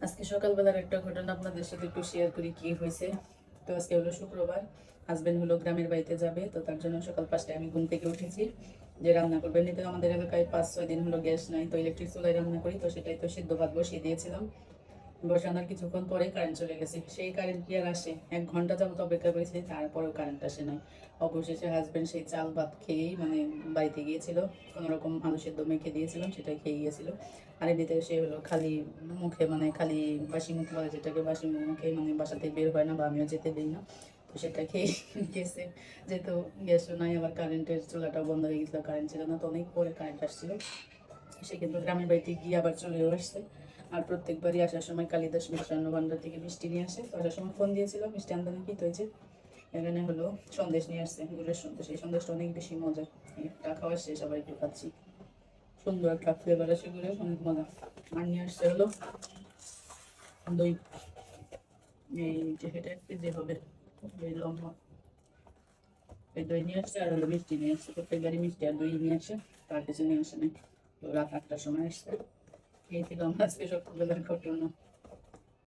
আজকে সকালবেলার একটা ঘটনা আপনাদের সাথে একটু শেয়ার করি কি হয়েছে। তো আজকে হলো শুক্রবার, হাজবেন্ড হলো গ্রামের বাড়িতে যাবে, তো তার জন্য সকাল 5টায় আমি ঘুম থেকে উঠেছি যে রান্না করবেন। এমনিতে আমাদের এলাকায় 5-6 দিন হলো গ্যাস নাই, তো ইলেকট্রিক চুলায় রান্না করি, তো সেটাই তো সিদ্ধ ভাত বসিয়ে দিয়েছিলাম। বসানোর কিছুক্ষণ পরে কারেন্ট চলে গেছে। সেই কারেন্ট কি আর আসে? 1 ঘন্টা যাবত অপেক্ষা করেছি, তারপরেও কারেন্ট আসে নাই। অবশেষে হাজবেন্ড সেই চাল ভাত খেয়েই মানে বাড়িতে গিয়েছিল, কোনো রকম আলু সেদ্ধ মেখে দিয়েছিলাম, সেটাই খেয়ে গিয়েছিল। আর এমনিতে সে হলো খালি মুখে, মানে খালি বাসি মুখ বলে যেটাকে, বাসি মুখে মানে বাসাতে বের হয় না বা আমিও যেতে দিই না, তো সেটা খেয়ে গেছে। যেহেতু গ্যাসও নাই, আবার কারেন্টের চুলাটাও বন্ধ হয়ে গেছিলো, কারেন্ট ছিল না, তো অনেক পরে কারেন্ট আসছিল। সে কিন্তু গ্রামের বাড়িতে গিয়ে আবার চলেও আসছে। আর প্রত্যেকবারই আসার সময় কালিদাস মিষ্টান্ন ভান্ডার থেকে মিষ্টি নিয়ে আসে, তো আসার সময় ফোন দিয়েছিল মিষ্টি আনতে নাকি, তো হয়েছে এখানে হলো সন্দেশ নিয়ে আসছে, গুড়ের সন্দেশ। এই সন্দেশটা অনেক বেশি মজার, একটা খাওয়ার শেষ আবার একটু খাচ্ছি, সুন্দর একটা ফ্লেভার আছে গুড়ের, অনেক মজা। আর নিয়ে আসছে হলো দই, এই যে এটা 1 কেজি হবে, এই লম্বা এই দই নিয়ে আসছে। আর হলো মিষ্টি নিয়ে আসছে, প্রত্যেকবারই মিষ্টি আর দই নিয়ে আসে, তার কিছু নিয়ে আসে নাই। তো রাত 8টার সময় আসছে। এই ছিল আমার আজকে সকালবেলার ঘটনা।